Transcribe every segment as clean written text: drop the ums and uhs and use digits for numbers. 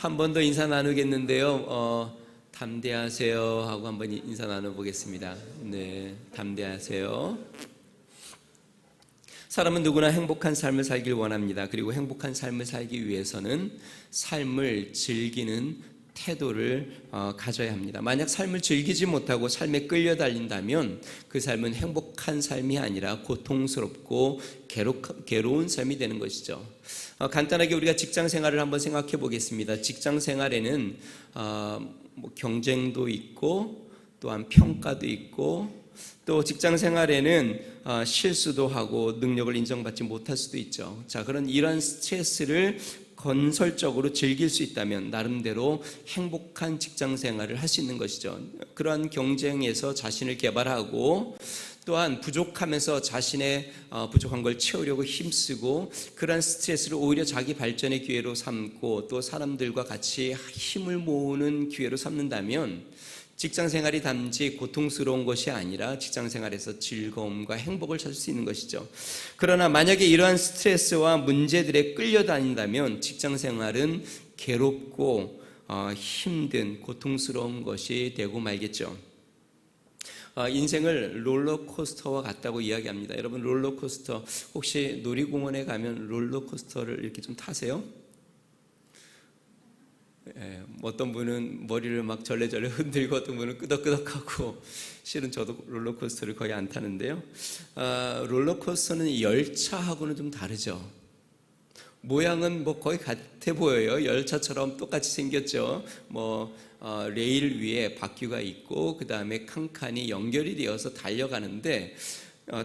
한 번 더 인사 나누겠는데요. 담대하세요 하고 한번 인사 나눠보겠습니다. 네, 담대하세요. 사람은 누구나 행복한 삶을 살길 원합니다. 그리고 행복한 삶을 살기 위해서는 삶을 즐기는 태도를 가져야 합니다. 만약 삶을 즐기지 못하고 삶에 끌려달린다면 그 삶은 행복한 삶이 아니라 고통스럽고 괴로운 삶이 되는 것이죠. 간단하게 우리가 직장 생활을 한번 생각해 보겠습니다. 직장 생활에는 경쟁도 있고 또한 평가도 있고 또 직장 생활에는 실수도 하고 능력을 인정받지 못할 수도 있죠. 자, 그런 이러한 스트레스를 건설적으로 즐길 수 있다면 나름대로 행복한 직장 생활을 할 수 있는 것이죠. 그러한 경쟁에서 자신을 개발하고 또한 부족하면서 자신의 부족한 걸 채우려고 힘쓰고 그러한 스트레스를 오히려 자기 발전의 기회로 삼고 또 사람들과 같이 힘을 모으는 기회로 삼는다면 직장 생활이 단지 고통스러운 것이 아니라 직장 생활에서 즐거움과 행복을 찾을 수 있는 것이죠. 그러나 만약에 이러한 스트레스와 문제들에 끌려다닌다면 직장 생활은 괴롭고 힘든 고통스러운 것이 되고 말겠죠. 인생을 롤러코스터와 같다고 이야기합니다. 여러분, 롤러코스터 혹시 놀이공원에 가면 롤러코스터를 이렇게 좀 타세요? 어떤 분은 머리를 막 절레절레 흔들고 어떤 분은 끄덕끄덕하고, 실은 저도 롤러코스터를 거의 안 타는데요. 롤러코스터는 열차하고는 좀 다르죠. 모양은 거의 같아 보여요. 열차처럼 똑같이 생겼죠. 레일 위에 바퀴가 있고 그 다음에 칸칸이 연결이 되어서 달려가는데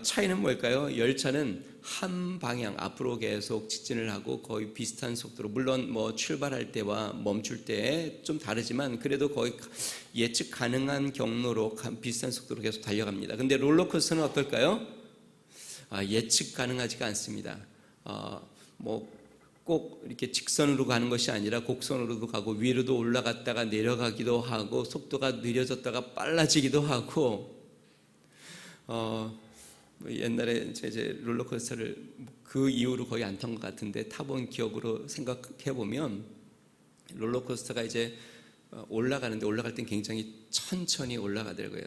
차이는 뭘까요? 열차는 한 방향 앞으로 계속 직진을 하고 거의 비슷한 속도로, 물론 출발할 때와 멈출 때 좀 다르지만 그래도 거의 예측 가능한 경로로 비슷한 속도로 계속 달려갑니다. 근데 롤러코스터는 어떨까요? 예측 가능하지가 않습니다. 꼭 이렇게 직선으로 가는 것이 아니라 곡선으로도 가고 위로도 올라갔다가 내려가기도 하고 속도가 느려졌다가 빨라지기도 하고 옛날에 제 롤러코스터를 그 이후로 거의 안 탄 것 같은데 타본 기억으로 생각해 보면 롤러코스터가 이제 올라가는데 올라갈 땐 굉장히 천천히 올라가더라고요.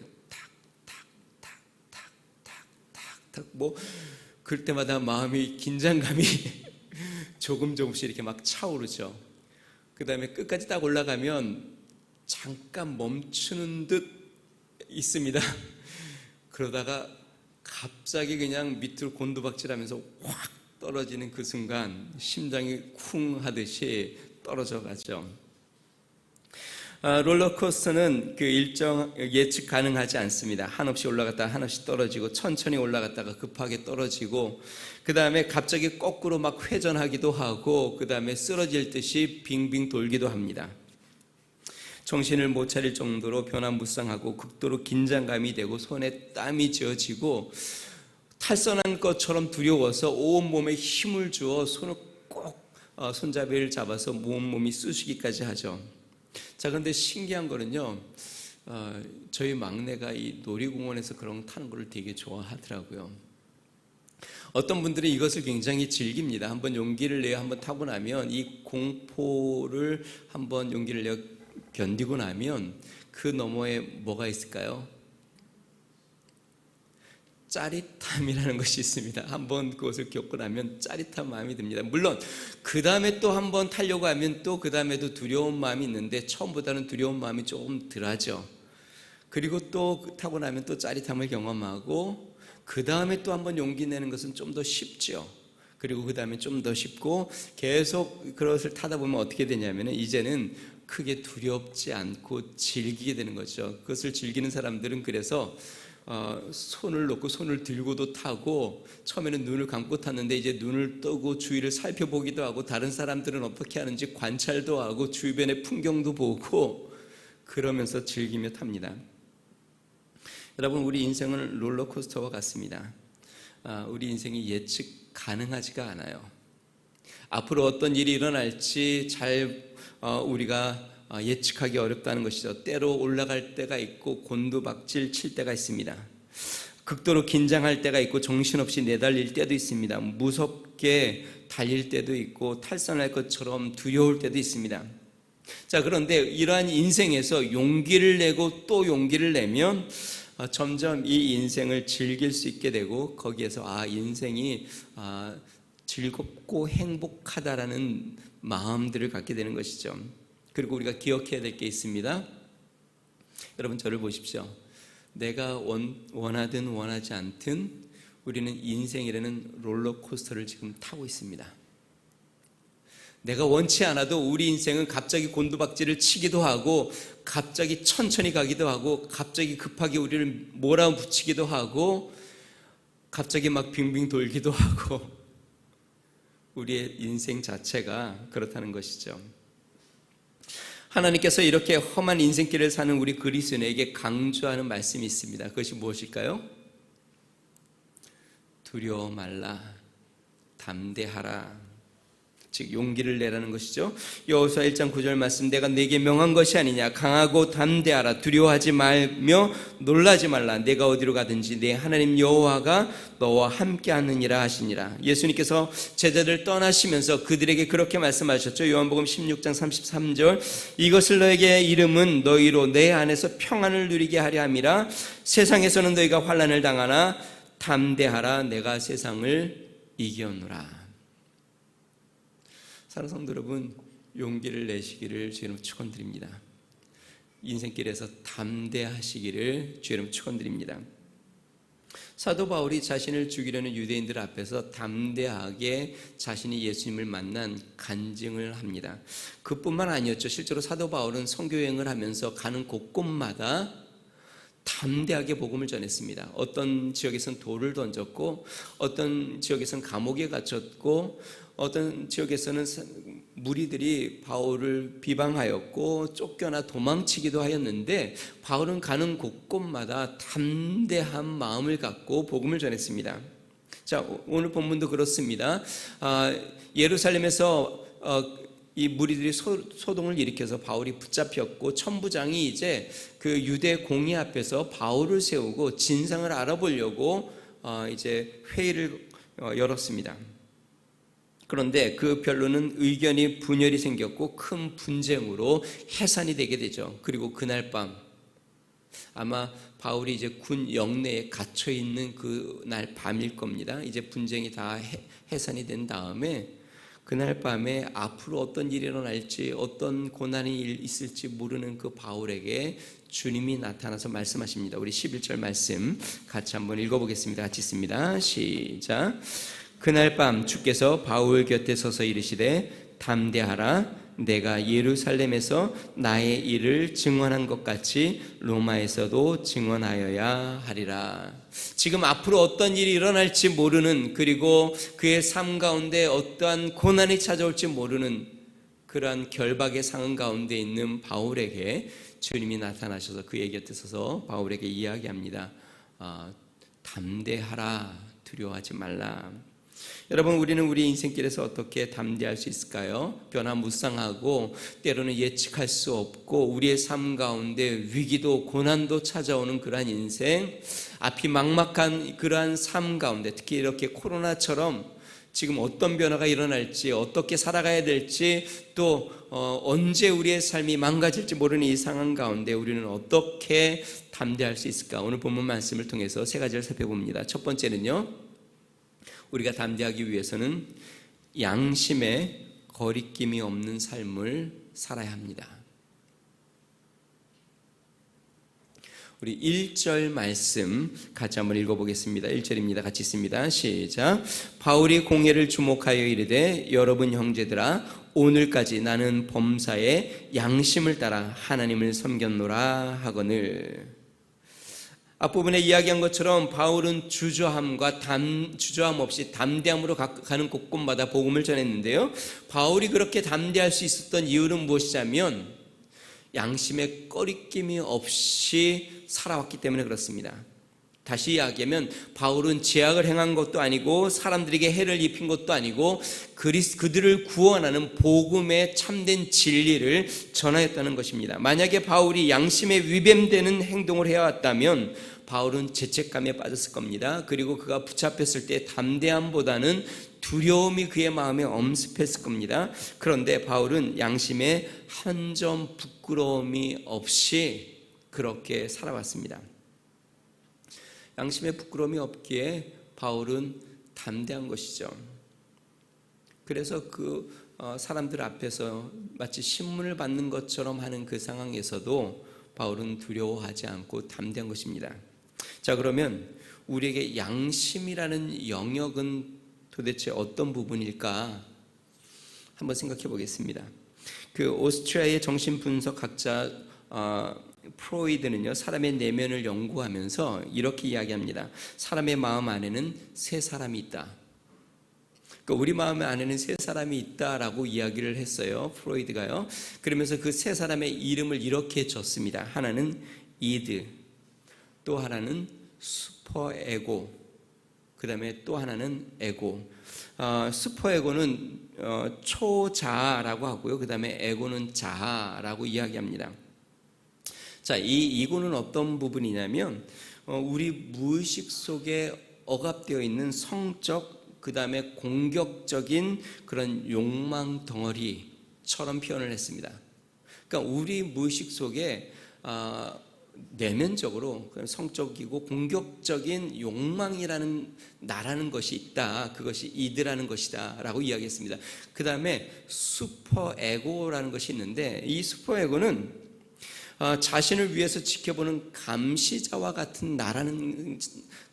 탁탁탁탁탁탁탁 그럴 때마다 마음이 긴장감이 조금씩 이렇게 막 차오르죠. 그 다음에 끝까지 딱 올라가면 잠깐 멈추는 듯 있습니다. 그러다가 갑자기 그냥 밑으로 곤두박질하면서 확 떨어지는 그 순간 심장이 쿵 하듯이 떨어져 가죠. 롤러코스터는 그 일정 예측 가능하지 않습니다. 한없이 올라갔다가 한없이 떨어지고 천천히 올라갔다가 급하게 떨어지고 그 다음에 갑자기 거꾸로 막 회전하기도 하고 그 다음에 쓰러질 듯이 빙빙 돌기도 합니다. 정신을 못 차릴 정도로 변화무쌍하고 극도로 긴장감이 되고 손에 땀이 지어지고 탈선한 것처럼 두려워서 온몸에 힘을 주어 손을 꼭 손잡이를 잡아서 온몸이 쑤시기까지 하죠. 자, 그런데 신기한 거는요, 저희 막내가 이 놀이공원에서 그런 거 타는 걸 되게 좋아하더라고요. 어떤 분들은 이것을 굉장히 즐깁니다. 한번 용기를 내어 한번 타고 나면 이 공포를 한번 용기를 내어 견디고 나면 그 너머에 뭐가 있을까요? 짜릿함이라는 것이 있습니다. 한번 그것을 겪고 나면 짜릿한 마음이 듭니다. 물론 그 다음에 또 한번 타려고 하면 또 그 다음에도 두려운 마음이 있는데 처음보다는 두려운 마음이 조금 덜하죠. 그리고 또 타고 나면 또 짜릿함을 경험하고 그 다음에 또 한번 용기 내는 것은 좀 더 쉽죠. 그리고 그 다음에 좀 더 쉽고 계속 그것을 타다 보면 어떻게 되냐면 이제는 크게 두렵지 않고 즐기게 되는 거죠. 그것을 즐기는 사람들은 그래서 손을 놓고 손을 들고도 타고 처음에는 눈을 감고 탔는데 이제 눈을 뜨고 주위를 살펴보기도 하고 다른 사람들은 어떻게 하는지 관찰도 하고 주변의 풍경도 보고 그러면서 즐기며 탑니다. 여러분, 우리 인생은 롤러코스터와 같습니다. 우리 인생이 예측 가능하지가 않아요. 앞으로 어떤 일이 일어날지 우리가 예측하기 어렵다는 것이죠. 때로 올라갈 때가 있고 곤두박질 칠 때가 있습니다. 극도로 긴장할 때가 있고 정신없이 내달릴 때도 있습니다. 무섭게 달릴 때도 있고 탈선할 것처럼 두려울 때도 있습니다. 자, 그런데 이러한 인생에서 용기를 내고 또 용기를 내면 점점 이 인생을 즐길 수 있게 되고, 거기에서 인생이 즐겁고 행복하다라는 마음들을 갖게 되는 것이죠. 그리고 우리가 기억해야 될 게 있습니다. 여러분, 저를 보십시오. 내가 원하든 원하지 않든 우리는 인생이라는 롤러코스터를 지금 타고 있습니다. 내가 원치 않아도 우리 인생은 갑자기 곤두박질을 치기도 하고, 갑자기 천천히 가기도 하고, 갑자기 급하게 우리를 몰아붙이기도 하고, 갑자기 막 빙빙 돌기도 하고, 우리의 인생 자체가 그렇다는 것이죠. 하나님께서 이렇게 험한 인생길을 사는 우리 그리스도인에게 강조하는 말씀이 있습니다. 그것이 무엇일까요? 두려워 말라, 담대하라. 즉 용기를 내라는 것이죠. 여호수아 1장 9절 말씀, 내가 네게 명한 것이 아니냐, 강하고 담대하라, 두려워하지 말며 놀라지 말라, 내가 어디로 가든지 내 하나님 여호와가 너와 함께 하느니라 하시니라. 예수님께서 제자들 떠나시면서 그들에게 그렇게 말씀하셨죠. 요한복음 16장 33절, 이것을 너에게 이름은 너희로 내 안에서 평안을 누리게 하려 함이라. 세상에서는 너희가 환난을 당하나 담대하라, 내가 세상을 이겼노라. 사랑하는 성도 여러분, 용기를 내시기를 주님 축원드립니다. 인생길에서 담대하시기를 주님 축원드립니다. 사도 바울이 자신을 죽이려는 유대인들 앞에서 담대하게 자신이 예수님을 만난 간증을 합니다. 그뿐만 아니었죠. 실제로 사도 바울은 선교여행을 하면서 가는 곳곳마다 담대하게 복음을 전했습니다. 어떤 지역에서는 돌을 던졌고, 어떤 지역에서는 감옥에 갇혔고, 어떤 지역에서는 무리들이 바울을 비방하였고 쫓겨나 도망치기도 하였는데, 바울은 가는 곳곳마다 담대한 마음을 갖고 복음을 전했습니다. 자, 오늘 본문도 그렇습니다. 예루살렘에서 이 무리들이 소동을 일으켜서 바울이 붙잡혔고, 천부장이 이제 그 유대 공의 앞에서 바울을 세우고 진상을 알아보려고 이제 회의를 열었습니다. 그런데 그 변론은 의견이 분열이 생겼고 큰 분쟁으로 해산이 되게 되죠. 그리고 그날 밤, 아마 바울이 이제 군 영내에 갇혀 있는 그날 밤일 겁니다. 이제 분쟁이 다 해산이 된 다음에 그날 밤에 앞으로 어떤 일이 일어날지, 어떤 고난이 있을지 모르는 그 바울에게 주님이 나타나서 말씀하십니다. 우리 11절 말씀 같이 한번 읽어보겠습니다. 같이 읽습니다. 시작. 그날 밤 주께서 바울 곁에 서서 이르시되 담대하라, 내가 예루살렘에서 나의 일을 증언한 것 같이 로마에서도 증언하여야 하리라. 지금 앞으로 어떤 일이 일어날지 모르는, 그리고 그의 삶 가운데 어떠한 고난이 찾아올지 모르는 그러한 결박의 상황 가운데 있는 바울에게 주님이 나타나셔서 그의 곁에 서서 바울에게 이야기합니다. 담대하라, 두려워하지 말라. 여러분, 우리는 우리 인생길에서 어떻게 담대할 수 있을까요? 변화무쌍하고 때로는 예측할 수 없고 우리의 삶 가운데 위기도 고난도 찾아오는 그러한 인생, 앞이 막막한 그러한 삶 가운데, 특히 이렇게 코로나처럼 지금 어떤 변화가 일어날지, 어떻게 살아가야 될지, 또 언제 우리의 삶이 망가질지 모르는 이 상황 가운데 우리는 어떻게 담대할 수 있을까? 오늘 본문 말씀을 통해서 세 가지를 살펴봅니다. 첫 번째는요, 우리가 담대하기 위해서는 양심에 거리낌이 없는 삶을 살아야 합니다. 우리 1절 말씀 같이 한번 읽어보겠습니다. 1절입니다. 같이 읽습니다. 시작. 바울이 공회를 주목하여 이르되 여러분 형제들아, 오늘까지 나는 범사에 양심을 따라 하나님을 섬겼노라 하거늘. 앞부분에 이야기한 것처럼 바울은 주저함 없이 담대함으로 가는 곳곳마다 복음을 전했는데요, 바울이 그렇게 담대할 수 있었던 이유는 무엇이냐면 양심에 꺼리낌이 없이 살아왔기 때문에 그렇습니다. 다시 이야기하면 바울은 죄악을 행한 것도 아니고 사람들에게 해를 입힌 것도 아니고 그들을 구원하는 복음의 참된 진리를 전하였다는 것입니다. 만약에 바울이 양심에 위배되는 행동을 해왔다면 바울은 죄책감에 빠졌을 겁니다. 그리고 그가 붙잡혔을 때 담대함보다는 두려움이 그의 마음에 엄습했을 겁니다. 그런데 바울은 양심에 한 점 부끄러움이 없이 그렇게 살아왔습니다. 양심에 부끄러움이 없기에 바울은 담대한 것이죠. 그래서 사람들 앞에서 마치 신문을 받는 것처럼 하는 그 상황에서도 바울은 두려워하지 않고 담대한 것입니다. 자, 그러면 우리에게 양심이라는 영역은 도대체 어떤 부분일까 한번 생각해 보겠습니다. 오스트리아의 정신분석학자 프로이드는요, 사람의 내면을 연구하면서 이렇게 이야기합니다. 사람의 마음 안에는 세 사람이 있다. 우리 마음 안에는 세 사람이 있다라고 이야기를 했어요, 프로이드가요. 그러면서 그 세 사람의 이름을 이렇게 줬습니다. 하나는 이드, 또 하나는 슈퍼에고, 그 다음에 또 하나는 에고. 슈퍼에고는 초자아라고 하고요, 그 다음에 에고는 자아라고 이야기합니다. 자, 이 이고는 어떤 부분이냐면 우리 무의식 속에 억압되어 있는 성적, 그 다음에 공격적인 그런 욕망 덩어리처럼 표현을 했습니다. 그러니까 우리 무의식 속에 내면적으로 성적이고 공격적인 욕망이라는 나라는 것이 있다. 그것이 이드라는 것이다 라고 이야기했습니다. 그 다음에 슈퍼에고라는 것이 있는데, 이 슈퍼에고는 자신을 위해서 지켜보는 감시자와 같은 나라는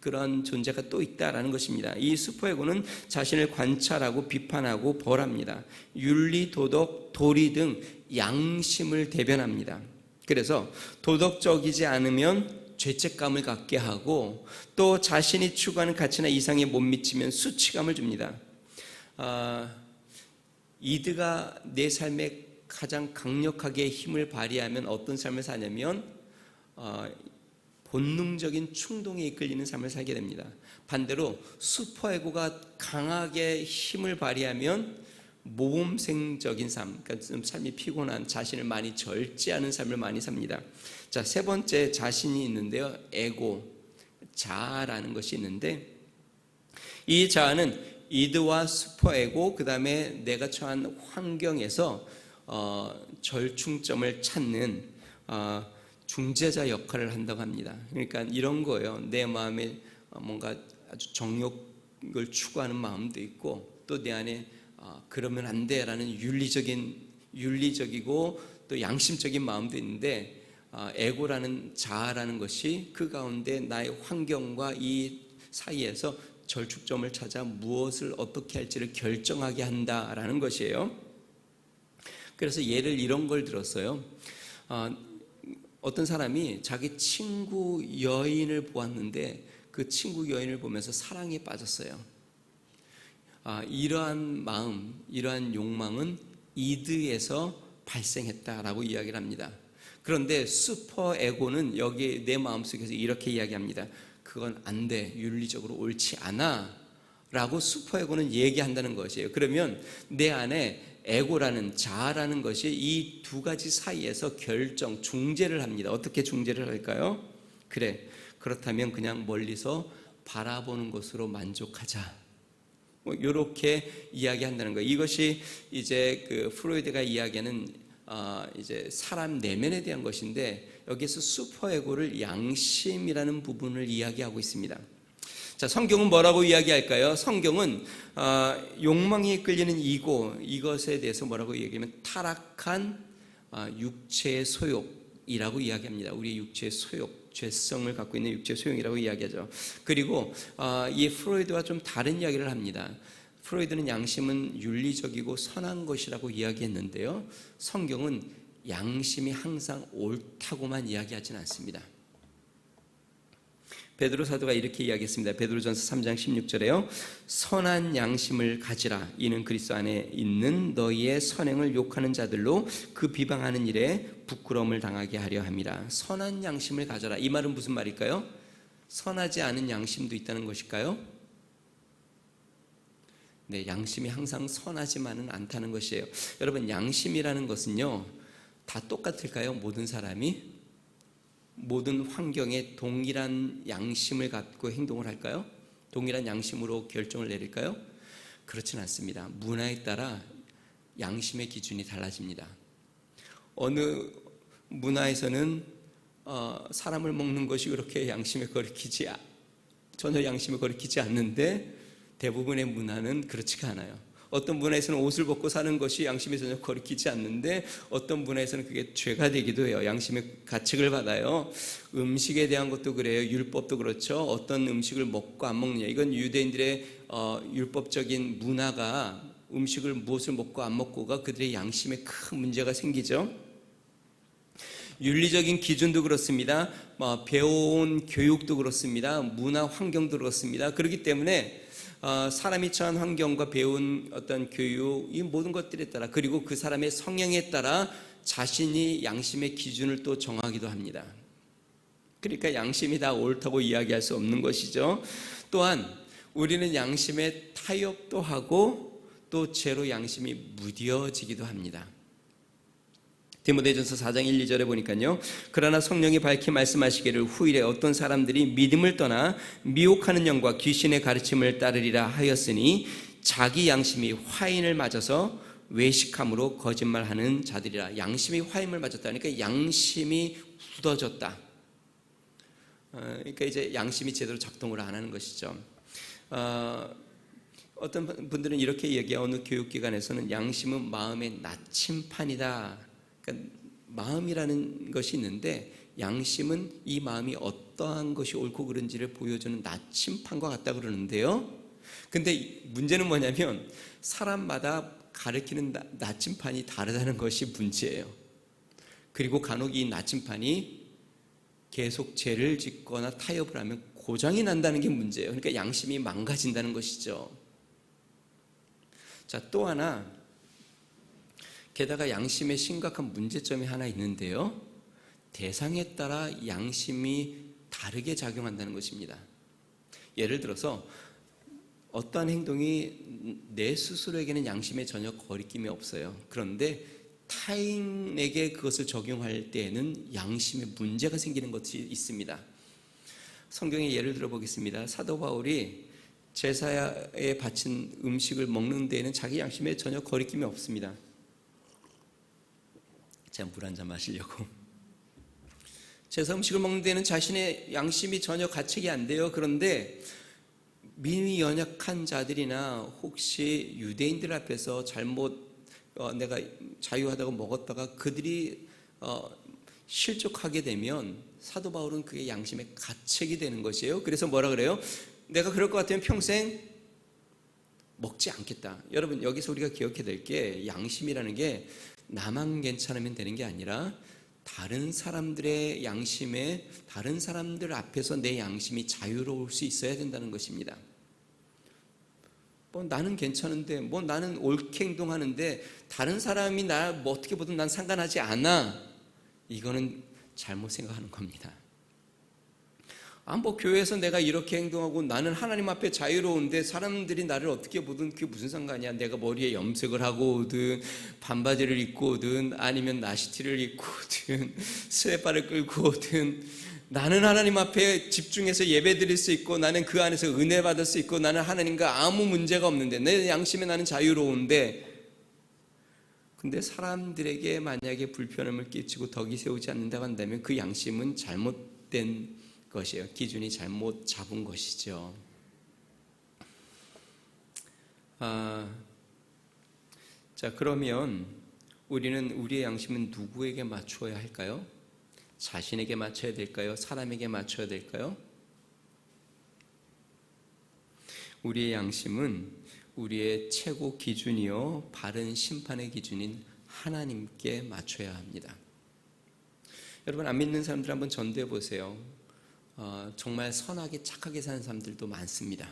그런 존재가 또 있다라는 것입니다. 이 슈퍼에고는 자신을 관찰하고 비판하고 벌합니다. 윤리, 도덕, 도리 등 양심을 대변합니다. 그래서 도덕적이지 않으면 죄책감을 갖게 하고, 또 자신이 추구하는 가치나 이상에 못 미치면 수치감을 줍니다. 이드가 내 삶에 가장 강력하게 힘을 발휘하면 어떤 삶을 사냐면 본능적인 충동에 이끌리는 삶을 살게 됩니다. 반대로 슈퍼에고가 강하게 힘을 발휘하면 모범생적인 삶, 그러니까 좀 삶이 피곤한, 자신을 많이 절제하는 삶을 많이 삽니다. 자, 세 번째 자신이 있는데요, 에고, 자아라는 것이 있는데, 이 자아는 이드와 슈퍼에고, 그 다음에 내가 처한 환경에서 절충점을 찾는 중재자 역할을 한다고 합니다. 그러니까 이런 거예요. 내 마음에 뭔가 아주 정욕을 추구하는 마음도 있고, 또 내 안에 그러면 안 돼라는 윤리적이고 또 양심적인 마음도 있는데, 에고라는 자아라는 것이 그 가운데 나의 환경과 이 사이에서 절충점을 찾아 무엇을 어떻게 할지를 결정하게 한다라는 것이에요. 그래서 예를 이런 걸 들었어요. 어떤 사람이 자기 친구 여인을 보았는데 그 친구 여인을 보면서 사랑에 빠졌어요. 이러한 마음, 이러한 욕망은 이드에서 발생했다라고 이야기를 합니다. 그런데 슈퍼 에고는 여기 내 마음속에서 이렇게 이야기합니다. 그건 안 돼, 윤리적으로 옳지 않아 라고 슈퍼 에고는 얘기한다는 것이에요. 그러면 내 안에 에고라는 자아라는 것이 이 두 가지 사이에서 중재를 합니다. 어떻게 중재를 할까요? 그래, 그렇다면 그냥 멀리서 바라보는 것으로 만족하자. 이렇게 이야기한다는 거예요. 이것이 이제 프로이드가 이야기하는 이제 사람 내면에 대한 것인데, 여기서 슈퍼에고를 양심이라는 부분을 이야기하고 있습니다. 자, 성경은 뭐라고 이야기할까요? 성경은 욕망에 끌리는 이것에 대해서 뭐라고 얘기하면 타락한 육체의 소욕이라고 이야기합니다. 우리의 육체의 소욕, 죄성을 갖고 있는 육체의 소욕이라고 이야기하죠. 그리고 이 프로이드와 좀 다른 이야기를 합니다. 프로이드는 양심은 윤리적이고 선한 것이라고 이야기했는데요, 성경은 양심이 항상 옳다고만 이야기하지는 않습니다. 베드로 사도가 이렇게 이야기했습니다. 베드로전서 3장 16절에요. 선한 양심을 가지라. 이는 그리스도 안에 있는 너희의 선행을 욕하는 자들로 그 비방하는 일에 부끄러움을 당하게 하려 함이라. 선한 양심을 가져라. 이 말은 무슨 말일까요? 선하지 않은 양심도 있다는 것일까요? 네, 양심이 항상 선하지만은 않다는 것이에요. 여러분, 양심이라는 것은요, 다 똑같을까요? 모든 사람이? 모든 환경에 동일한 양심을 갖고 행동을 할까요? 동일한 양심으로 결정을 내릴까요? 그렇진 않습니다. 문화에 따라 양심의 기준이 달라집니다. 어느 문화에서는 사람을 먹는 것이 그렇게 전혀 양심에 거리키지 않는데 대부분의 문화는 그렇지가 않아요. 어떤 문화에서는 옷을 벗고 사는 것이 양심에 전혀 거리키지 않는데 어떤 문화에서는 그게 죄가 되기도 해요. 양심의 가책을 받아요. 음식에 대한 것도 그래요. 율법도 그렇죠. 어떤 음식을 먹고 안 먹느냐, 이건 유대인들의 율법적인 문화가 음식을 무엇을 먹고 안 먹고가 그들의 양심에 큰 문제가 생기죠. 윤리적인 기준도 그렇습니다. 배워온 교육도 그렇습니다. 문화 환경도 그렇습니다. 그렇기 때문에 사람이 처한 환경과 배운 어떤 교육, 이 모든 것들에 따라, 그리고 그 사람의 성향에 따라 자신이 양심의 기준을 또 정하기도 합니다. 그러니까 양심이 다 옳다고 이야기할 수 없는 것이죠. 또한 우리는 양심에 타협도 하고 또 죄로 양심이 무뎌지기도 합니다. 디모데전서 4장 1, 2절에 보니까요, 그러나 성령이 밝히 말씀하시기를 후일에 어떤 사람들이 믿음을 떠나 미혹하는 영과 귀신의 가르침을 따르리라 하였으니 자기 양심이 화인을 맞아서 외식함으로 거짓말하는 자들이라. 양심이 화인을 맞았다. 그러니까 양심이 굳어졌다. 그러니까 이제 양심이 제대로 작동을 안 하는 것이죠. 어떤 분들은 이렇게 얘기해요. 어느 교육기관에서는 양심은 마음의 나침판이다. 그러니까 마음이라는 것이 있는데 양심은 이 마음이 어떠한 것이 옳고 그른지를 보여주는 나침판과 같다 그러는데요. 근데 문제는 뭐냐면 사람마다 가르치는 나침판이 다르다는 것이 문제예요. 그리고 간혹 이 나침판이 계속 죄를 짓거나 타협을 하면 고장이 난다는 게 문제예요. 그러니까 양심이 망가진다는 것이죠. 자, 또 하나, 게다가 양심에 심각한 문제점이 하나 있는데요, 대상에 따라 양심이 다르게 작용한다는 것입니다. 예를 들어서 어떠한 행동이 내 스스로에게는 양심에 전혀 거리낌이 없어요. 그런데 타인에게 그것을 적용할 때에는 양심에 문제가 생기는 것이 있습니다. 성경의 예를 들어 보겠습니다. 사도 바울이 제사에 바친 음식을 먹는 데에는 자기 양심에 전혀 거리낌이 없습니다. 제가 물 한 잔 마시려고. 제사 음식을 먹는 데는 자신의 양심이 전혀 가책이 안 돼요. 그런데 믿음이 연약한 자들이나 혹시 유대인들 앞에서 내가 자유하다고 먹었다가 그들이 실족하게 되면 사도 바울은 그게 양심의 가책이 되는 것이에요. 그래서 뭐라 그래요? 내가 그럴 것 같으면 평생 먹지 않겠다. 여러분, 여기서 우리가 기억해야 될 게, 양심이라는 게 나만 괜찮으면 되는 게 아니라 다른 사람들의 양심에, 다른 사람들 앞에서 내 양심이 자유로울 수 있어야 된다는 것입니다. 나는 괜찮은데, 나는 옳게 행동하는데 다른 사람이 나 어떻게 보든 난 상관하지 않아. 이거는 잘못 생각하는 겁니다. 교회에서 내가 이렇게 행동하고 나는 하나님 앞에 자유로운데 사람들이 나를 어떻게 보든 그게 무슨 상관이야. 내가 머리에 염색을 하고 오든 반바지를 입고 오든 아니면 나시티를 입고 오든 스웨바를 끌고 오든 나는 하나님 앞에 집중해서 예배 드릴 수 있고 나는 그 안에서 은혜 받을 수 있고 나는 하나님과 아무 문제가 없는데 내 양심에 나는 자유로운데, 근데 사람들에게 만약에 불편함을 끼치고 덕이 세우지 않는다고 한다면 그 양심은 잘못된 것이에요. 기준이 잘못 잡은 것이죠. 자, 그러면 우리는 우리의 양심은 누구에게 맞추어야 할까요? 자신에게 맞춰야 될까요? 사람에게 맞춰야 될까요? 우리의 양심은 우리의 최고 기준이요 바른 심판의 기준인 하나님께 맞춰야 합니다. 여러분, 안 믿는 사람들 한번 전도해 보세요. 정말 선하게 착하게 사는 사람들도 많습니다.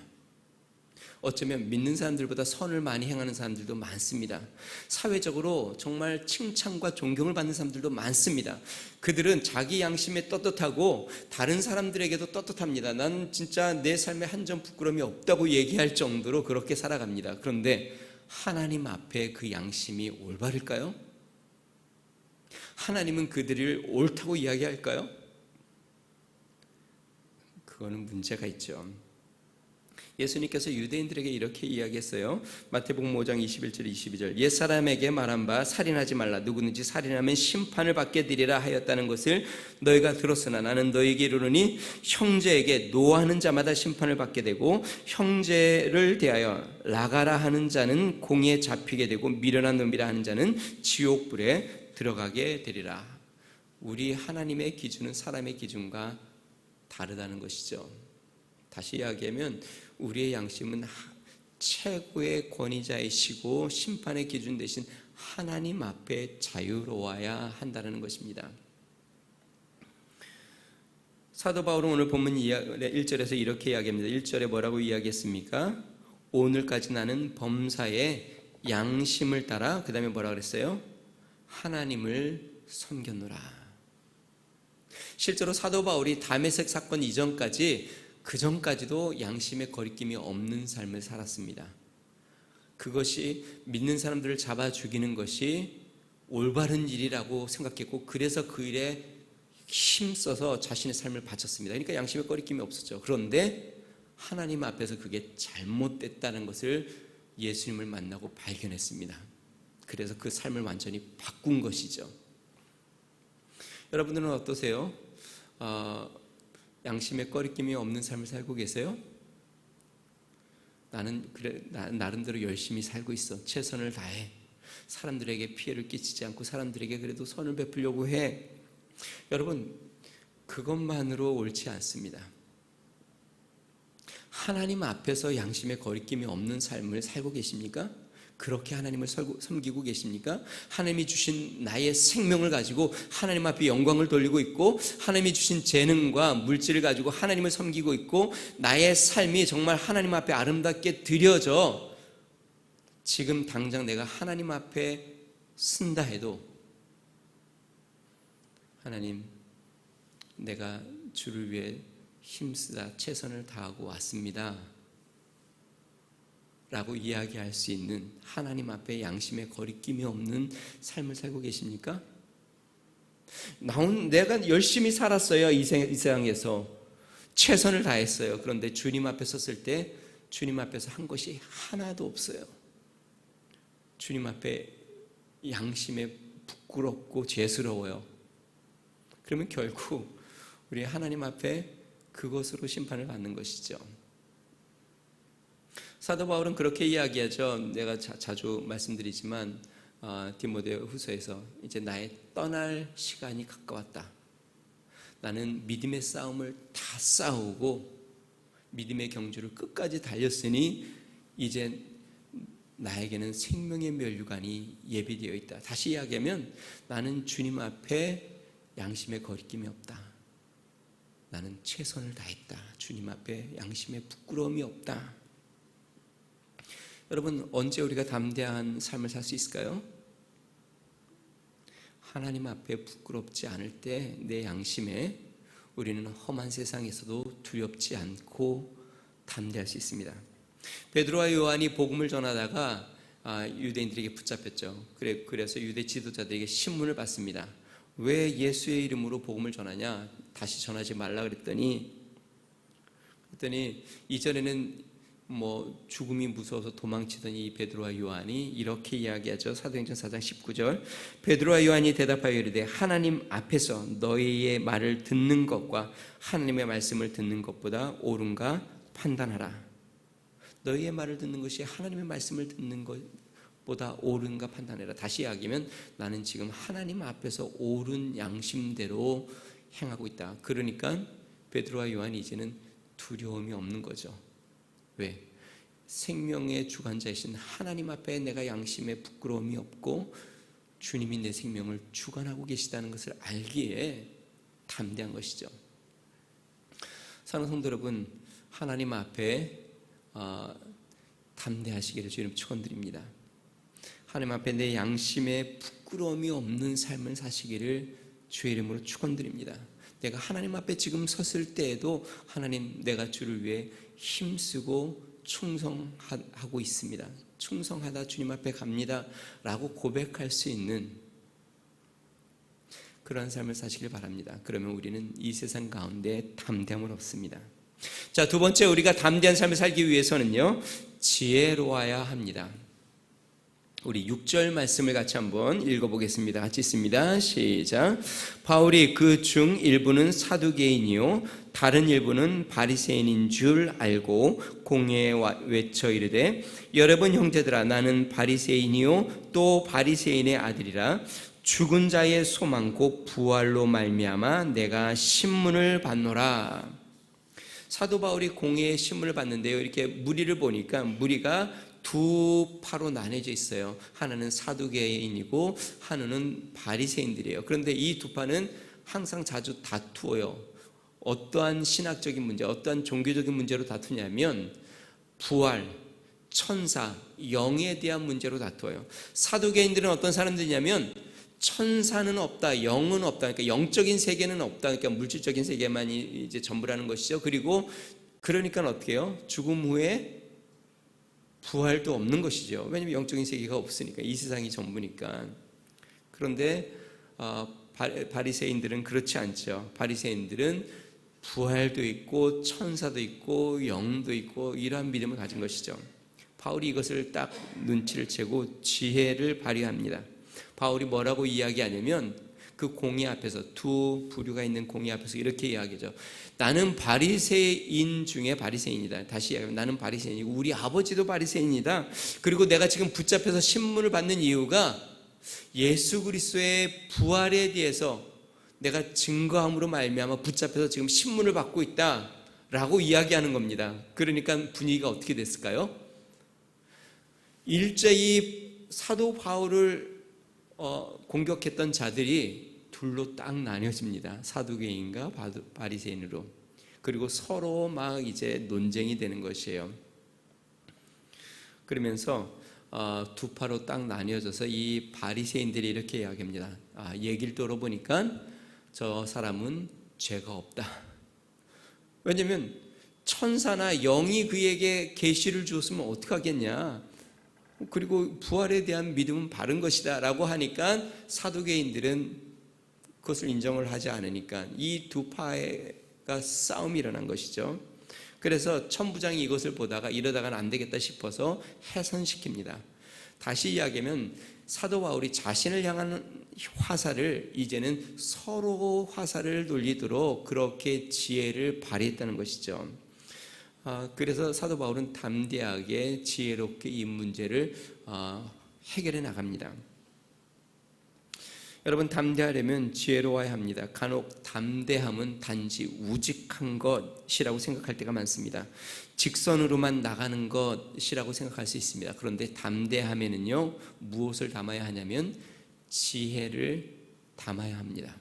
어쩌면 믿는 사람들보다 선을 많이 행하는 사람들도 많습니다. 사회적으로 정말 칭찬과 존경을 받는 사람들도 많습니다. 그들은 자기 양심에 떳떳하고 다른 사람들에게도 떳떳합니다. 난 진짜 내 삶에 한 점 부끄러움이 없다고 얘기할 정도로 그렇게 살아갑니다. 그런데 하나님 앞에 그 양심이 올바를까요? 하나님은 그들을 옳다고 이야기할까요? 그거는 문제가 있죠. 예수님께서 유대인들에게 이렇게 이야기했어요. 마태복음 5장 21절 22절 옛사람에게 말한 바 살인하지 말라 누구든지 살인하면 심판을 받게 되리라 하였다는 것을 너희가 들었으나 나는 너희에게 이르노니 형제에게 노하는 자마다 심판을 받게 되고 형제를 대하여 나가라 하는 자는 공에 잡히게 되고 미련한 놈이라 하는 자는 지옥불에 들어가게 되리라. 우리 하나님의 기준은 사람의 기준과 다르다는 것이죠. 다시 이야기하면 우리의 양심은 최고의 권위자이시고 심판의 기준 대신 하나님 앞에 자유로워야 한다는 것입니다. 사도 바울은 오늘 본문 1절에서 이렇게 이야기합니다. 1절에 뭐라고 이야기했습니까? 오늘까지 나는 범사에 양심을 따라 그 다음에 뭐라 그랬어요? 하나님을 섬겼노라. 실제로 사도 바울이 다메섹 사건 이전까지 그 전까지도 양심의 거리낌이 없는 삶을 살았습니다. 그것이 믿는 사람들을 잡아 죽이는 것이 올바른 일이라고 생각했고 그래서 그 일에 힘써서 자신의 삶을 바쳤습니다. 그러니까 양심의 거리낌이 없었죠. 그런데 하나님 앞에서 그게 잘못됐다는 것을 예수님을 만나고 발견했습니다. 그래서 그 삶을 완전히 바꾼 것이죠. 여러분들은 어떠세요? 양심의 거리낌이 없는 삶을 살고 계세요? 나는 그래 나름대로 열심히 살고 있어. 최선을 다해. 사람들에게 피해를 끼치지 않고 사람들에게 그래도 선을 베풀려고 해. 여러분, 그것만으로 옳지 않습니다. 하나님 앞에서 양심의 거리낌이 없는 삶을 살고 계십니까? 그렇게 하나님을 섬기고 계십니까? 하나님이 주신 나의 생명을 가지고 하나님 앞에 영광을 돌리고 있고 하나님이 주신 재능과 물질을 가지고 하나님을 섬기고 있고 나의 삶이 정말 하나님 앞에 아름답게 드려져 지금 당장 내가 하나님 앞에 쓴다 해도 하나님, 내가 주를 위해 힘쓰다 최선을 다하고 왔습니다 라고 이야기할 수 있는 하나님 앞에 양심의 거리낌이 없는 삶을 살고 계십니까? 내가 열심히 살았어요. 이 세상에서 최선을 다했어요. 그런데 주님 앞에 섰을 때 주님 앞에서 한 것이 하나도 없어요. 주님 앞에 양심에 부끄럽고 죄스러워요. 그러면 결국 우리 하나님 앞에 그것으로 심판을 받는 것이죠. 사도 바울은 그렇게 이야기하죠. 내가 자주 말씀드리지만 디모데 후서에서 이제 나의 떠날 시간이 가까웠다. 나는 믿음의 싸움을 다 싸우고 믿음의 경주를 끝까지 달렸으니 이제 나에게는 생명의 면류관이 예비되어 있다. 다시 이야기하면 나는 주님 앞에 양심의 거리낌이 없다. 나는 최선을 다했다. 주님 앞에 양심의 부끄러움이 없다. 여러분, 언제 우리가 담대한 삶을 살 수 있을까요? 하나님 앞에 부끄럽지 않을 때 내 양심에 우리는 험한 세상에서도 두렵지 않고 담대할 수 있습니다. 베드로와 요한이 복음을 전하다가 유대인들에게 붙잡혔죠. 그래서 유대 지도자들에게 신문을 받습니다. 왜 예수의 이름으로 복음을 전하냐? 다시 전하지 말라 그랬더니 이전에는 죽음이 무서워서 도망치던 이 베드로와 요한이 이렇게 이야기하죠. 사도행전 4장 19절 베드로와 요한이 대답하여 이르되 하나님 앞에서 너희의 말을 듣는 것과 하나님의 말씀을 듣는 것보다 옳은가 판단하라. 너희의 말을 듣는 것이 하나님의 말씀을 듣는 것보다 옳은가 판단해라. 다시 이야기하면 나는 지금 하나님 앞에서 옳은 양심대로 행하고 있다. 그러니까 베드로와 요한이 이제는 두려움이 없는 거죠. 왜? 생명의 주관자이신 하나님 앞에 내가 양심에 부끄러움이 없고 주님이 내 생명을 주관하고 계시다는 것을 알기에 담대한 것이죠. 사랑하는 성도 여러분, 하나님 앞에 담대하시기를 주님 축원드립니다. 하나님 앞에 내 양심에 부끄러움이 없는 삶을 사시기를 주의 이름으로 축원드립니다. 내가 하나님 앞에 지금 섰을 때에도 하나님, 내가 주를 위해 힘쓰고 충성하고 있습니다. 충성하다 주님 앞에 갑니다 라고 고백할 수 있는 그러한 삶을 사시길 바랍니다. 그러면 우리는 이 세상 가운데 담대함을 얻습니다. 자, 두 번째, 우리가 담대한 삶을 살기 위해서는요, 지혜로워야 합니다. 우리 6절 말씀을 같이 한번 읽어보겠습니다. 같이 읽습니다. 시작. 바울이 그 중 일부는 사두개인이요 다른 일부는 바리새인인 줄 알고 공회에 외쳐 이르되, 여러분 형제들아, 나는 바리새인이요 또 바리새인의 아들이라. 죽은 자의 소망 곧 부활로 말미암아 내가 신문을 받노라. 사도 바울이 공회에 신문을 받는데요, 이렇게 무리를 보니까 무리가 두 파로 나뉘어져 있어요. 하나는 사두개인이고 하나는 바리새인들이에요. 그런데 이 두 파는 항상 자주 다투어요. 어떠한 신학적인 문제, 어떠한 종교적인 문제로 다투냐면 부활, 천사, 영에 대한 문제로 다투어요. 사두개인들은 어떤 사람들이냐면 천사는 없다, 영은 없다, 그러니까 영적인 세계는 없다, 그러니까 물질적인 세계만이 이제 전부라는 것이죠. 그리고 그러니까 어떻게 해요? 죽음 후에 부활도 없는 것이죠. 왜냐하면 영적인 세계가 없으니까, 이 세상이 전부니까. 그런데 바리새인들은 그렇지 않죠. 바리새인들은 부활도 있고 천사도 있고 영도 있고 이러한 믿음을 가진 것이죠. 바울이 이것을 딱 눈치를 채고 지혜를 발휘합니다. 바울이 뭐라고 이야기하냐면, 그 공회 앞에서, 두 부류가 있는 공회 앞에서 이렇게 이야기하죠. 나는 바리새인 중에 바리새인이다. 다시 이야기하면 나는 바리새인이고 우리 아버지도 바리새인이다. 그리고 내가 지금 붙잡혀서 신문을 받는 이유가 예수 그리스도의 부활에 대해서 내가 증거함으로 말미암아 붙잡혀서 지금 신문을 받고 있다라고 이야기하는 겁니다. 그러니까 분위기가 어떻게 됐을까요? 일제히 사도 바울을 공격했던 자들이 둘로 딱 나뉘어집니다. 사두개인과 바리새인으로. 그리고 서로 막 이제 논쟁이 되는 것이에요. 그러면서 두 파로 딱 나뉘어져서 이 바리새인들이 이렇게 이야기합니다. 얘기를 들어보니까 저 사람은 죄가 없다. 왜냐하면 천사나 영이 그에게 계시를 주었으면 어떡하겠냐. 그리고 부활에 대한 믿음은 바른 것이다 라고 하니까 사두개인들은 그것을 인정을 하지 않으니까 이 두 파가 싸움이 일어난 것이죠. 그래서 천부장이 이것을 보다가 이러다가는 안 되겠다 싶어서 해산시킵니다. 다시 이야기하면 사도 바울이 자신을 향한 화살을 이제는 서로 화살을 돌리도록 그렇게 지혜를 발휘했다는 것이죠. 그래서 사도 바울은 담대하게 지혜롭게 이 문제를 해결해 나갑니다. 여러분, 담대하려면 지혜로워야 합니다. 간혹 담대함은 단지 우직한 것이라고 생각할 때가 많습니다. 직선으로만 나가는 것이라고 생각할 수 있습니다. 그런데 담대함에는요, 무엇을 담아야 하냐면 지혜를 담아야 합니다.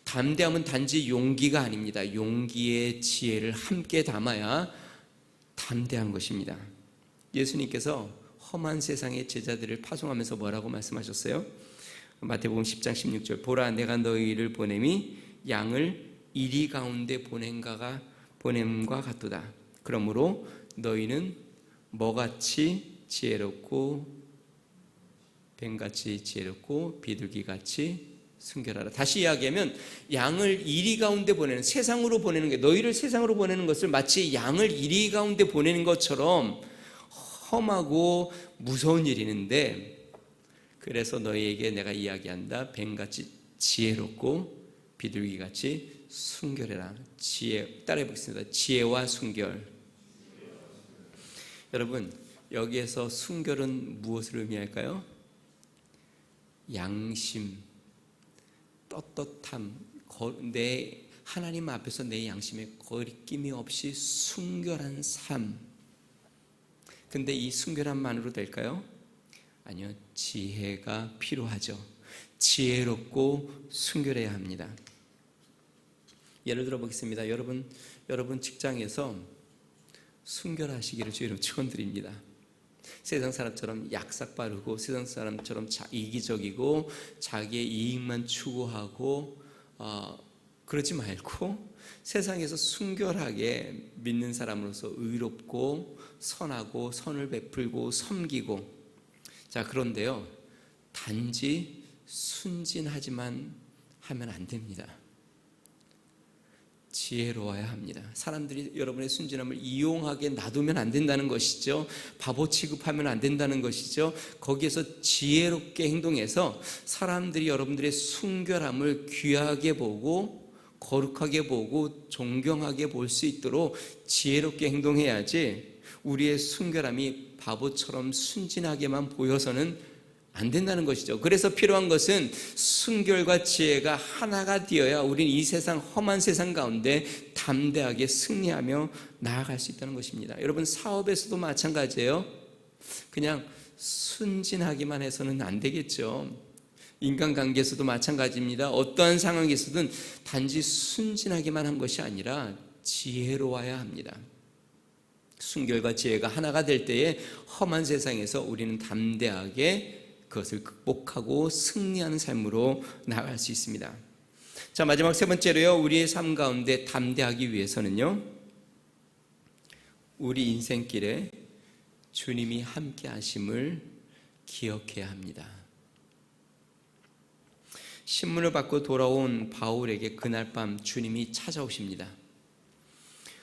담대함은 단지 용기가 아닙니다. 용기에 지혜를 함께 담아야 담대한 것입니다. 예수님께서 험한 세상의 제자들을 파송하면서 뭐라고 말씀하셨어요? 마태복음 10장 16절, 보라 내가 너희를 보냄이 양을 이리 가운데 보냄과 같도다. 그러므로 너희는 뭐같이 지혜롭고 뱀같이 지혜롭고 비둘기같이 순결하라. 다시 이야기하면 양을 이리 가운데 보내는, 세상으로 보내는 게, 너희를 세상으로 보내는 것을 마치 양을 이리 가운데 보내는 것처럼 험하고 무서운 일이 있는데, 그래서 너희에게 내가 이야기한다. 뱀같이 지혜롭고 비둘기같이 순결해라. 지혜, 따라해 보겠습니다. 지혜와 순결. 여러분, 여기에서 순결은 무엇을 의미할까요? 양심, 떳떳함, 내 하나님 앞에서 내 양심에 거리낌이 없이 순결한 삶. 근데 이 순결함만으로 될까요? 아니요, 지혜가 필요하죠. 지혜롭고 순결해야 합니다. 예를 들어 보겠습니다. 여러분 직장에서 순결하시기를 주의 이름으로 축원드립니다. 세상 사람처럼 약삭 빠르고 세상 사람처럼 이기적이고 자기의 이익만 추구하고 그러지 말고 세상에서 순결하게 믿는 사람으로서 의롭고 선하고 선을 베풀고 섬기고. 자, 그런데요, 단지 순진하지만 하면 안 됩니다. 지혜로워야 합니다. 사람들이 여러분의 순진함을 이용하게 놔두면 안 된다는 것이죠. 바보 취급하면 안 된다는 것이죠. 거기에서 지혜롭게 행동해서 사람들이 여러분들의 순결함을 귀하게 보고 거룩하게 보고 존경하게 볼 수 있도록 지혜롭게 행동해야지, 우리의 순결함이 바보처럼 순진하게만 보여서는 안 된다는 것이죠. 그래서 필요한 것은 순결과 지혜가 하나가 되어야 우리는 이 세상, 험한 세상 가운데 담대하게 승리하며 나아갈 수 있다는 것입니다. 여러분, 사업에서도 마찬가지예요. 그냥 순진하기만 해서는 안 되겠죠. 인간관계에서도 마찬가지입니다. 어떠한 상황에서든 단지 순진하기만 한 것이 아니라 지혜로워야 합니다. 순결과 지혜가 하나가 될 때에 험한 세상에서 우리는 담대하게 그것을 극복하고 승리하는 삶으로 나아갈 수 있습니다. 자, 마지막 세 번째로요, 우리의 삶 가운데 담대하기 위해서는요, 우리 인생길에 주님이 함께 하심을 기억해야 합니다. 신문을 받고 돌아온 바울에게 그날 밤 주님이 찾아오십니다.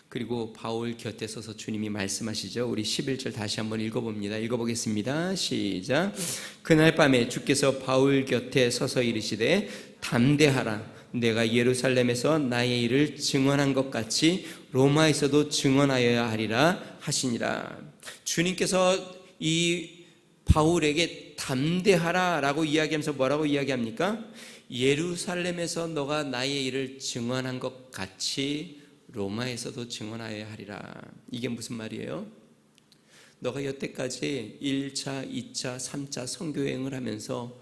그리고 바울 곁에 서서 주님이 말씀하시죠. 우리 11절 다시 한번 읽어봅니다. 읽어보겠습니다. 시작. 그날 밤에 주께서 바울 곁에 서서 이르시되 담대하라. 내가 예루살렘에서 나의 일을 증언한 것 같이 로마에서도 증언하여야 하리라 하시니라. 주님께서 이 바울에게 담대하라 라고 이야기하면서 뭐라고 이야기합니까? 예루살렘에서 너가 나의 일을 증언한 것 같이 로마에서도 증언하여야 하리라. 이게 무슨 말이에요? 너가 여태까지 1차, 2차, 3차 선교여행을 하면서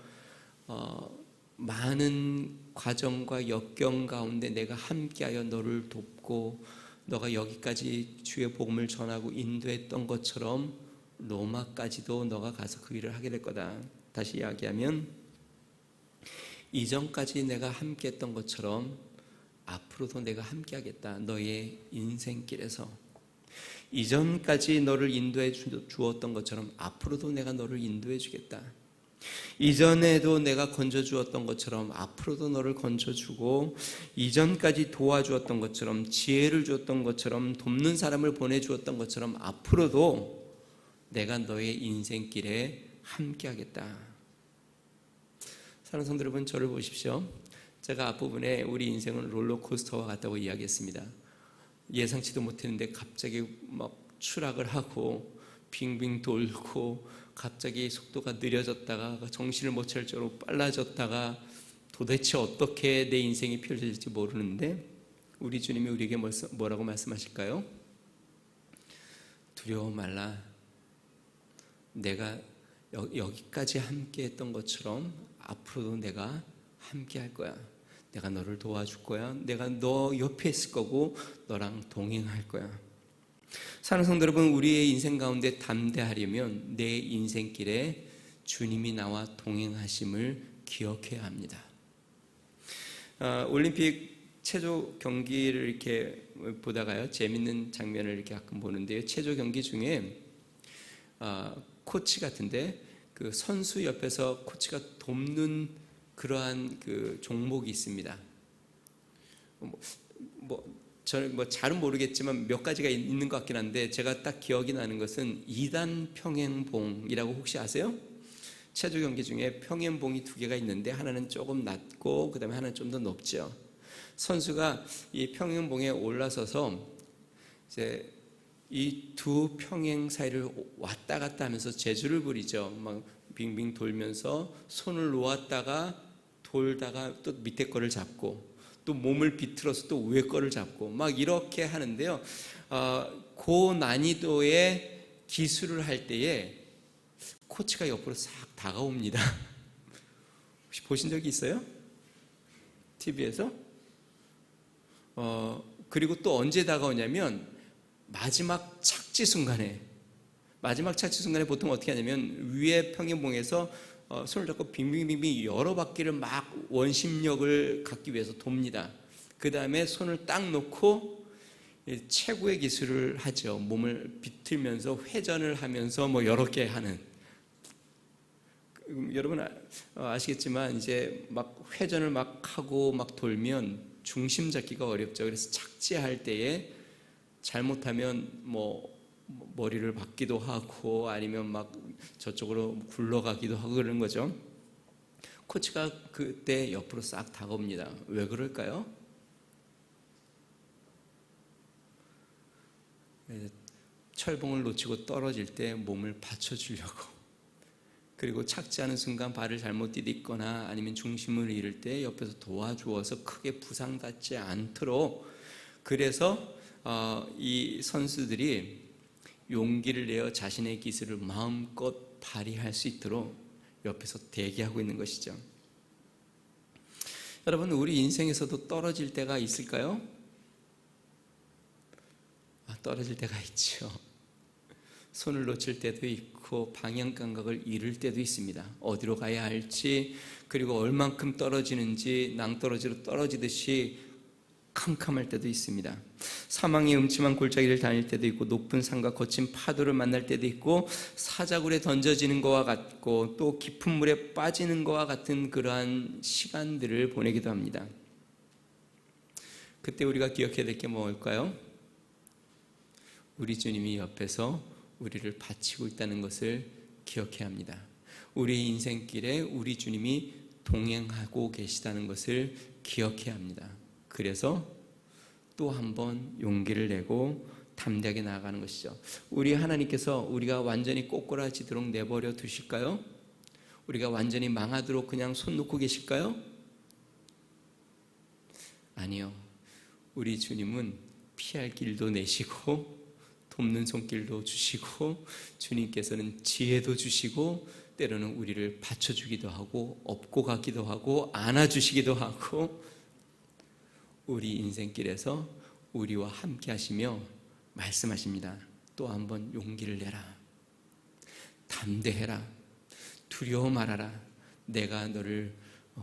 많은 과정과 역경 가운데 내가 함께하여 너를 돕고 너가 여기까지 주의 복음을 전하고 인도했던 것처럼 로마까지도 너가 가서 그 일을 하게 될 거다. 다시 이야기하면 이전까지 내가 함께했던 것처럼 앞으로도 내가 함께하겠다. 너의 인생길에서 이전까지 너를 인도해 주었던 것처럼 앞으로도 내가 너를 인도해 주겠다. 이전에도 내가 건져 주었던 것처럼 앞으로도 너를 건져 주고, 이전까지 도와주었던 것처럼, 지혜를 주었던 것처럼, 돕는 사람을 보내 주었던 것처럼 앞으로도 내가 너의 인생길에 함께하겠다. 사랑하는 성도 여러분, 저를 보십시오. 제가 앞부분에 우리 인생은 롤러코스터와 같다고 이야기했습니다. 예상치도 못했는데 갑자기 막 추락을 하고 빙빙 돌고 갑자기 속도가 느려졌다가 정신을 못 차릴 정도로 빨라졌다가 도대체 어떻게 내 인생이 펼쳐질지 모르는데 우리 주님이 우리에게 뭐라고 말씀하실까요? 두려워 말라. 내가 여기까지 함께 했던 것처럼 앞으로도 내가 함께 할 거야. 내가 너를 도와줄 거야. 내가 너 옆에 있을 거고 너랑 동행할 거야. 사랑하는 성도 여러분, 우리의 인생 가운데 담대하려면 내 인생길에 주님이 나와 동행하심을 기억해야 합니다. 올림픽 체조 경기를 이렇게 보다가요, 재밌는 장면을 이렇게 가끔 보는데요. 체조 경기 중에 코치 같은데 그 선수 옆에서 코치가 돕는 그러한 그 종목이 있습니다. 저는 잘은 모르겠지만 몇 가지가 있는 것 같긴 한데 제가 딱 기억이 나는 것은 2단 평행봉이라고 혹시 아세요? 체조 경기 중에 평행봉이 2개가 있는데 하나는 조금 낮고 그 다음에 하나는 좀 더 높죠. 선수가 이 평행봉에 올라서서 이제 이 두 평행 사이를 왔다 갔다 하면서 재주를 부리죠. 막 빙빙 돌면서 손을 놓았다가 돌다가 또 밑에 거를 잡고 또 몸을 비틀어서 또 위에 거를 잡고 막 이렇게 하는데요. 고난이도의 기술을 할 때에 코치가 옆으로 싹 다가옵니다. 혹시 보신 적이 있어요? TV에서? 그리고 또 언제 다가오냐면 마지막 착지 순간에 보통 어떻게 하냐면 위에 평행봉에서 손을 잡고 빙빙빙빙 여러 바퀴를 막 원심력을 갖기 위해서 돕니다. 그 다음에 손을 딱 놓고 최고의 기술을 하죠. 몸을 비틀면서 회전을 하면서 뭐 여러 개 하는. 여러분 아시겠지만 이제 막 회전을 막 하고 막 돌면 중심 잡기가 어렵죠. 그래서 착지할 때에 잘못하면 머리를 박기도 하고 아니면 막 저쪽으로 굴러가기도 하고 그러는 거죠. 코치가 그때 옆으로 싹 다가옵니다. 왜 그럴까요? 철봉을 놓치고 떨어질 때 몸을 받쳐주려고, 그리고 착지하는 순간 발을 잘못 디딛거나 아니면 중심을 잃을 때 옆에서 도와주어서 크게 부상받지 않도록, 그래서 이 선수들이 용기를 내어 자신의 기술을 마음껏 발휘할 수 있도록 옆에서 대기하고 있는 것이죠. 여러분, 우리 인생에서도 떨어질 때가 있을까요? 떨어질 때가 있죠. 손을 놓칠 때도 있고 방향 감각을 잃을 때도 있습니다. 어디로 가야 할지, 그리고 얼만큼 떨어지는지 낭떠러지로 떨어지듯이 캄캄할 때도 있습니다. 사망의 음침한 골짜기를 다닐 때도 있고, 높은 산과 거친 파도를 만날 때도 있고, 사자굴에 던져지는 것과 같고 또 깊은 물에 빠지는 것과 같은 그러한 시간들을 보내기도 합니다. 그때 우리가 기억해야 될 게 뭘까요? 우리 주님이 옆에서 우리를 바치고 있다는 것을 기억해야 합니다. 우리 인생길에 우리 주님이 동행하고 계시다는 것을 기억해야 합니다. 그래서 또 한 번 용기를 내고 담대하게 나아가는 것이죠. 우리 하나님께서 우리가 완전히 꼬꾸라지도록 내버려 두실까요? 우리가 완전히 망하도록 그냥 손 놓고 계실까요? 아니요. 우리 주님은 피할 길도 내시고 돕는 손길도 주시고, 주님께서는 지혜도 주시고, 때로는 우리를 받쳐주기도 하고 업고 가기도 하고 안아주시기도 하고, 우리 인생길에서 우리와 함께 하시며 말씀하십니다. 또 한번 용기를 내라, 담대해라, 두려워 말아라, 내가 너를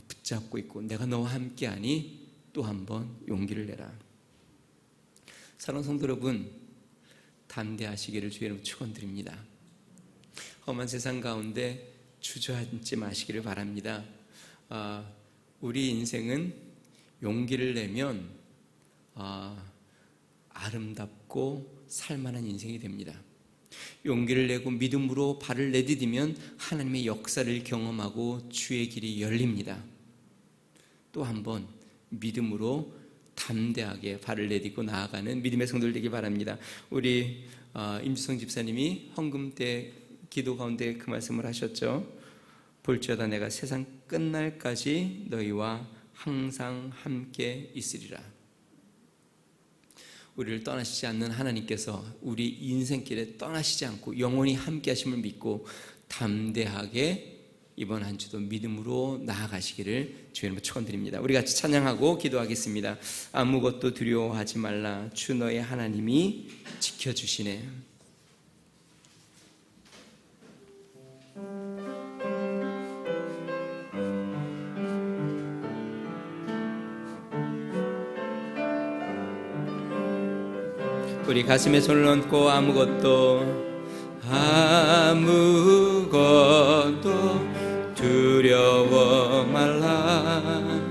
붙잡고 있고 내가 너와 함께하니 또 한번 용기를 내라. 사랑하는 성도 여러분, 담대하시기를 주의 이름으로 축원드립니다. 험한 세상 가운데 주저앉지 마시기를 바랍니다. 우리 인생은 용기를 내면 아름답고 살만한 인생이 됩니다. 용기를 내고 믿음으로 발을 내디디면 하나님의 역사를 경험하고 주의 길이 열립니다. 또 한번 믿음으로 담대하게 발을 내딛고 나아가는 믿음의 성도들 되기 바랍니다. 우리 임주성 집사님이 헌금 때 기도 가운데 그 말씀을 하셨죠. 볼지어다 내가 세상 끝날까지 너희와 항상 함께 있으리라. 우리를 떠나시지 않는 하나님께서 우리 인생길에 떠나시지 않고 영원히 함께 하심을 믿고 담대하게 이번 한 주도 믿음으로 나아가시기를 주의 이름으로 축원드립니다. 우리 같이 찬양하고 기도하겠습니다. 아무것도 두려워하지 말라, 주 너의 하나님이 지켜주시네. 우리 가슴에 손을 얹고 아무것도 두려워 말라,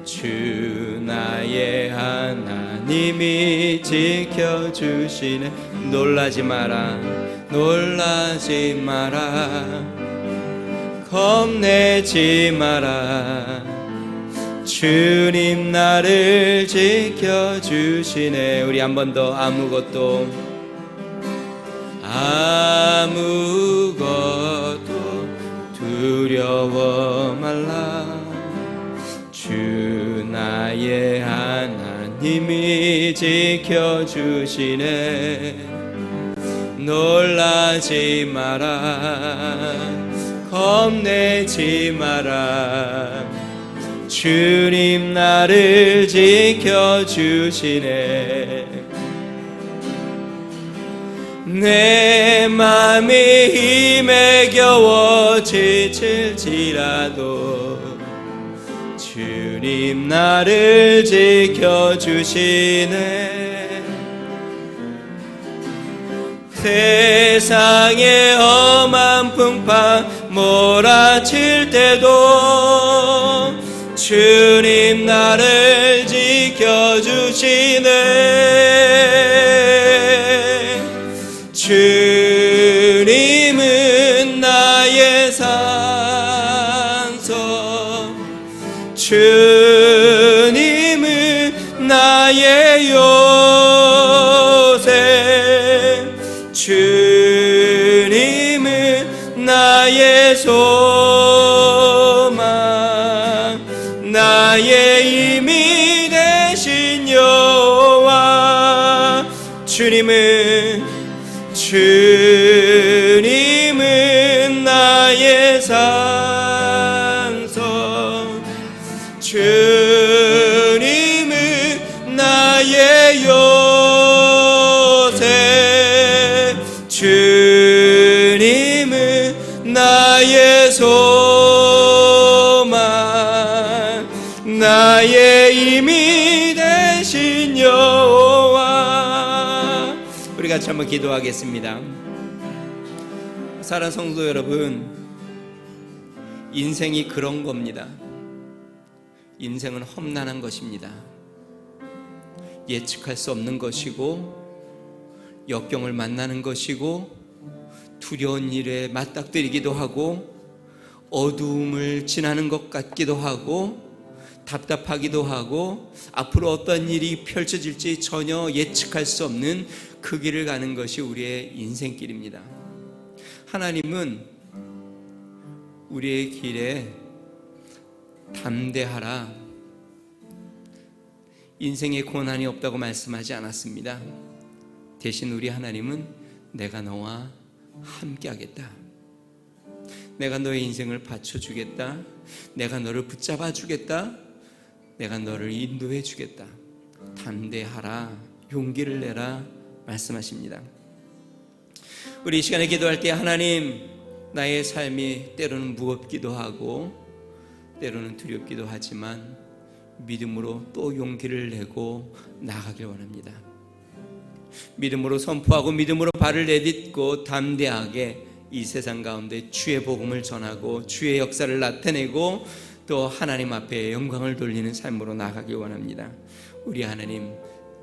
주 나의 하나님이 지켜주시네. 놀라지 마라, 놀라지 마라, 겁내지 마라, 주님 나를 지켜주시네. 우리 한 번 더 아무것도 두려워 말라, 주 나의 하나님이 지켜주시네. 놀라지 마라, 겁내지 마라, 주님 나를 지켜주시네. 내 맘이 힘에 겨워 지칠지라도 주님 나를 지켜주시네. 세상의 험한 풍파 몰아칠 때도 주님 나를 주님은 나의 요새, 주님은 나의 소망, 나의 힘이 되신 여호와. 주님은 나의 산성, 주님은 나의 요새, 주님은 나의 소망, 나의 힘이 되신 여호와. 우리 같이 한번 기도하겠습니다. 사랑하는 성도 여러분, 인생이 그런 겁니다. 인생은 험난한 것입니다. 예측할 수 없는 것이고, 역경을 만나는 것이고, 두려운 일에 맞닥뜨리기도 하고, 어두움을 지나는 것 같기도 하고, 답답하기도 하고, 앞으로 어떤 일이 펼쳐질지 전혀 예측할 수 없는 그 길을 가는 것이 우리의 인생길입니다. 하나님은 우리의 길에 담대하라, 인생에 고난이 없다고 말씀하지 않았습니다. 대신 우리 하나님은 내가 너와 함께 하겠다, 내가 너의 인생을 받쳐주겠다, 내가 너를 붙잡아 주겠다, 내가 너를 인도해 주겠다, 담대하라, 용기를 내라 말씀하십니다. 우리 이 시간에 기도할 때, 하나님, 나의 삶이 때로는 무겁기도 하고 때로는 두렵기도 하지만 믿음으로 또 용기를 내고 나아가길 원합니다. 믿음으로 선포하고 믿음으로 발을 내딛고 담대하게 이 세상 가운데 주의 복음을 전하고 주의 역사를 나타내고 또 하나님 앞에 영광을 돌리는 삶으로 나아가길 원합니다. 우리 하나님,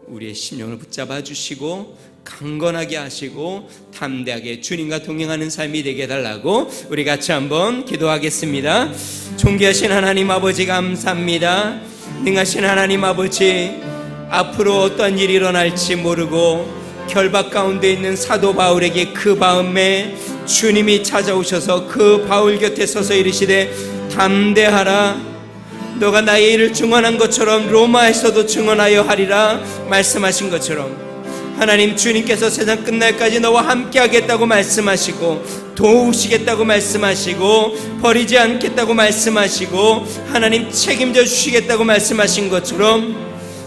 우리의 심령을 붙잡아 주시고 강건하게 하시고 담대하게 주님과 동행하는 삶이 되게 해달라고 우리 같이 한번 기도하겠습니다. 존귀하신 하나님 아버지, 감사합니다. 능하신 하나님 아버지, 앞으로 어떤 일이 일어날지 모르고 결박 가운데 있는 사도 바울에게 그 밤에 주님이 찾아오셔서 그 바울 곁에 서서 이르시되 담대하라, 너가 나의 일을 증언한 것처럼 로마에서도 증언하여 하리라 말씀하신 것처럼, 하나님, 주님께서 세상 끝날까지 너와 함께 하겠다고 말씀하시고 도우시겠다고 말씀하시고 버리지 않겠다고 말씀하시고 하나님 책임져 주시겠다고 말씀하신 것처럼,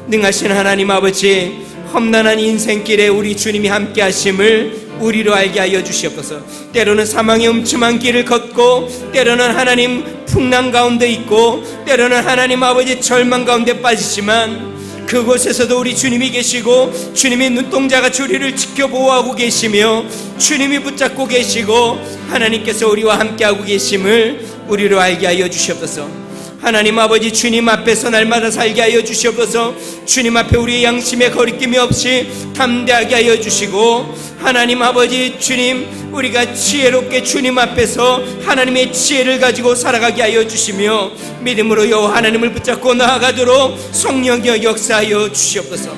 능하신 하나님 아버지, 험난한 인생길에 우리 주님이 함께 하심을 우리로 알게 하여 주시옵소서. 때로는 사망의 음침한 길을 걷고, 때로는 하나님 풍랑 가운데 있고, 때로는 하나님 아버지 절망 가운데 빠지지만 그곳에서도 우리 주님이 계시고 주님이 눈동자가 우리를 지켜보호하고 계시며 주님이 붙잡고 계시고 하나님께서 우리와 함께하고 계심을 우리로 알게 하여 주시옵소서. 하나님 아버지, 주님 앞에서 날마다 살게 하여 주시옵소서. 주님 앞에 우리의 양심에 거리낌이 없이 담대하게 하여 주시고, 하나님 아버지, 주님, 우리가 지혜롭게 주님 앞에서 하나님의 지혜를 가지고 살아가게 하여 주시며 믿음으로 여호와 하나님을 붙잡고 나아가도록 성령이여 역사하여 주시옵소서.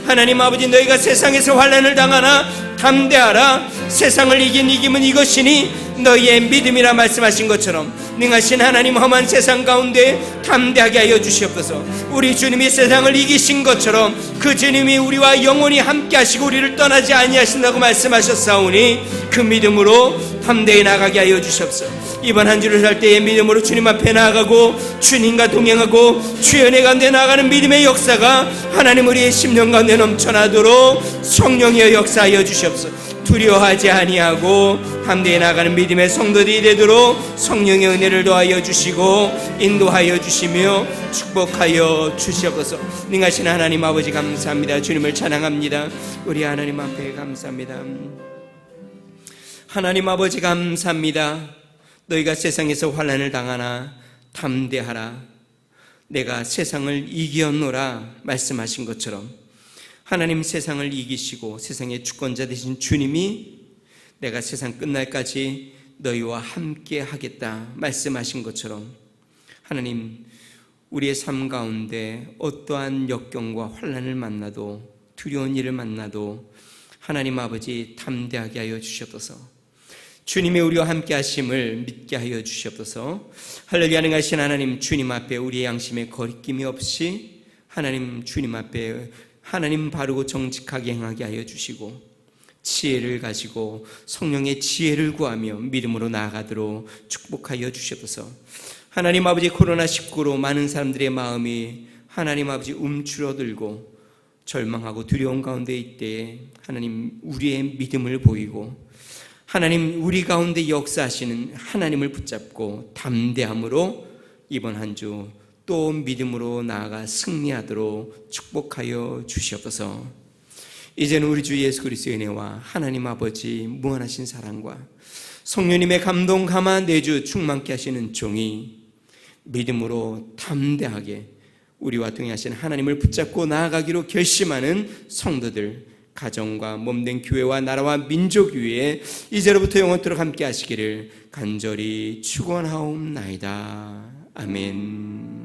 하나님 아버지, 너희가 세상에서 환난을 당하나 담대하라, 세상을 이긴 이김은 이것이니 너희의 믿음이라 말씀하신 것처럼 능하신 하나님, 험한 세상 가운데 담대하게 하여 주시옵소서. 우리 주님이 세상을 이기신 것처럼 그 주님이 우리와 영원히 함께 하시고 우리를 떠나지 아니하신다고 말씀하셨사오니 그 믿음으로 담대히 나가게 하여 주시옵소서. 이번 한 주를 살 때에 믿음으로 주님 앞에 나아가고 주님과 동행하고 주의 은혜 가운데 나아가는 믿음의 역사가 하나님 우리의 심령 가운데 넘쳐나도록 성령이여 역사하여 주시옵소서. 두려워하지 아니하고 담대히 나아가는 믿음의 성도들이 되도록 성령의 은혜를 더하여 주시고 인도하여 주시며 축복하여 주시옵소서. 능하신 하나님 아버지, 감사합니다. 주님을 찬양합니다. 우리 하나님 앞에 감사합니다. 하나님 아버지, 감사합니다. 너희가 세상에서 환난을 당하나 담대하라, 내가 세상을 이기었노라 말씀하신 것처럼, 하나님 세상을 이기시고 세상의 주권자 되신 주님이 내가 세상 끝날까지 너희와 함께 하겠다 말씀하신 것처럼, 하나님 우리의 삶 가운데 어떠한 역경과 환난을 만나도, 두려운 일을 만나도 하나님 아버지 담대하게 하여 주시옵소서. 주님의 우리와 함께 하심을 믿게 하여 주시옵소서. 할렐루야. 능하신 하나님, 주님 앞에 우리의 양심에 거리낌이 없이 하나님 주님 앞에 하나님 바르고 정직하게 행하게 하여 주시고, 지혜를 가지고 성령의 지혜를 구하며 믿음으로 나아가도록 축복하여 주시옵소서. 하나님 아버지, 코로나19로 많은 사람들의 마음이 하나님 아버지 움츠러들고 절망하고 두려운 가운데 있때에 하나님 우리의 믿음을 보이고 하나님 우리 가운데 역사하시는 하나님을 붙잡고 담대함으로 이번 한 주 또 믿음으로 나아가 승리하도록 축복하여 주시옵소서. 이제는 우리 주 예수 그리스도의 은혜와 하나님 아버지 무한하신 사랑과 성령님의 감동 감화 내주 충만케 하시는 종이 믿음으로 담대하게 우리와 동행하시는 하나님을 붙잡고 나아가기로 결심하는 성도들, 가정과 몸된 교회와 나라와 민족 위에 이제로부터 영원토록 함께 하시기를 간절히 축원하옵나이다. 아멘.